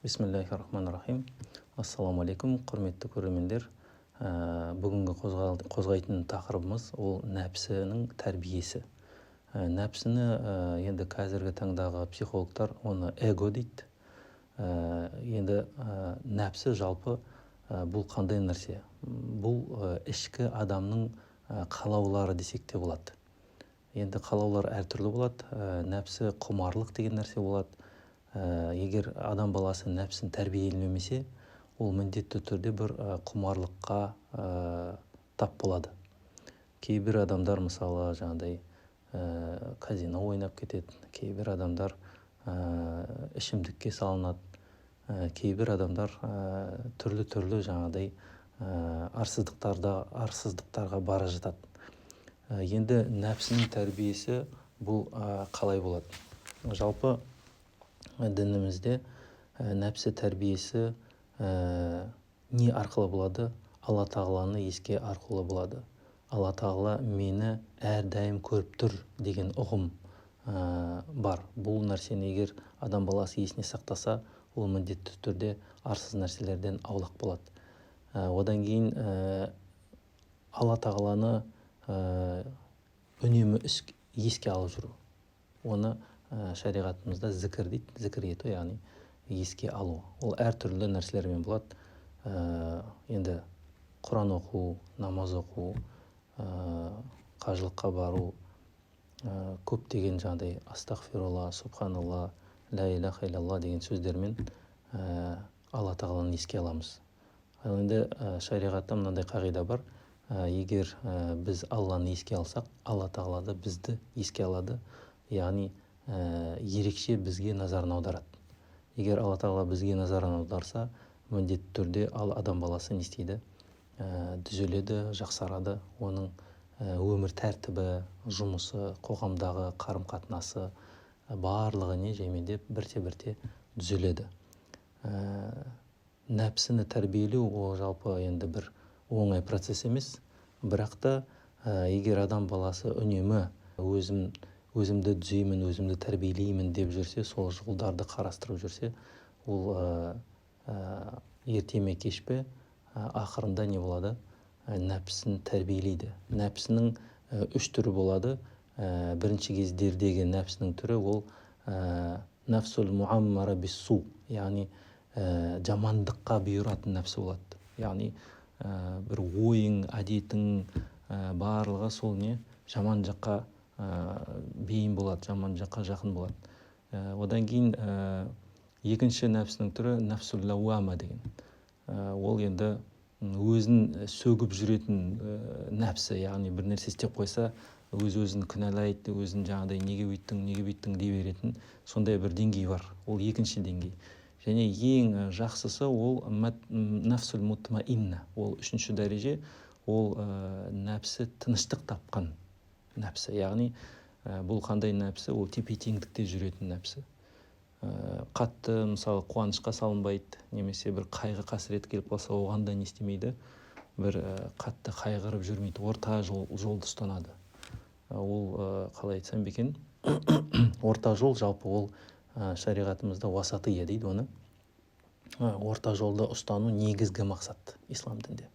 Бисмиллахир-рахманир-рахим. Ассаламу алейкум, құрметті көрермендер. Бүгінгі қозғайтын тақырыбымыз ол нәпсінің тәрбиесі. Нәпсіні енді қазіргі таңдағы психологтар оны эго дейді. Енді нәпсі жалпы бұл қандай нәрсе? Бұл ішкі адамның қалаулары десек те болады. Енді қалаулар әртүрлі болады. Нәпсі құмарлық деген нәрсе болады. Егер адам баласы нәпсін тәрбиелемесе, ол міндетті түрде бір құмарлыққа тап болады. Кейбір адамдар мысалы жаңағыдай казино ойнап кетеді, кейбір адамдар ішімдікке салынады, кейбір адамдар түрлі жаңағыдай арсыздықтарға бара жатады. Енді нәпсінің тәрбиесі бұл қалай болады? Жалпы дінімізде нәпсі тәрбиесі не арқылы болады? Алла тағаланы еске арқылы болады. Алла тағала мені әрдайым көріп тұр деген ұғым бар. Бұл нәрсені егер адам баласы есіне сақтаса, ол міндетті түрде арсыз нәрселерден аулақ болады. Одан кейін Алла тағаланы үнемі еске алып жүру. Оны шариғатымызда зікір дейді, зікір ету, яғни еске алу. Ол әртүрлі нәрселермен болады. Енді Құран оқу, намаз оқу, қажылыққа бару, көптеген жаңағыдай астағфирулла, субханалла, ля иляха илlallah деген сөздермен Алла тағаланы еске аламыз. Енді шариғатта мынандай қағида бар. Егер біз Алланы еске алсақ, Алла тағала да бізді еске алады, яғни ерекше бізге назарын аударады. Егер Алла тағала бізге назарын аударса, міндетті түрде адам баласы не істейді? Түзеледі, жақсарады. Оның өмір тәртібі, жұмысы, қоғамдағы қарым-қатынасы барлығы жаймендеп бірте-бірте түзеледі. Нәпсіні тәрбиелеу ол жалпы енді бір оңай процесс емес, бірақ та егер адам баласы үнемі өзімді түзеймін, өзімді тәрбиелеймін деп жүрсе, сол жолдарды қарастырып жүрсе, ол ерте ме кеш пе ақырында не болады? Нәпсін тәрбиелейді. Нәпсінің үш түрі болады. Бірінші кездердегі нәпсінің түрі ол нәфсул муаммара биссу, яғни жамандыққа бұйыратын нәпсі болады. Яғни бір ойың, әдетің барлығы сол жаман жаққа бейім болады, жаман жаққа жақын болады. Одан кейін екінші нәпсінің түрі нәфсул лауама деген. Ол енді өзін сөгіп жүретін нәпсі, яғни бір нәрсе істеп қойса, өзін кінәлайды, өзін жаңағыдай неге бүйттің дей беретін сондай бір деңгей бар. Ол екінші деңгей. Және ең жақсысы ол нәфсул мутмаинна. Ол үшінші дәреже, ол нәпсі тыныштық тапқан нәпсі. Яғни бұл қандай нәпсі? Ол тепе-теңдікте жүретін нәпсі. Қатты мысалы қуанышқа салынбайды, немесе бір қайғы қасірет келіп қалса, оған да не істемейді? Бір қатты қайғырып жүрмейді, орта жолды ұстанады. Ол қалай айтсам екен? Орта жол жалпы ол шариғатымызда уасатия дейді оны. Орта жолды ұстану негізгі мақсат ислам дінде.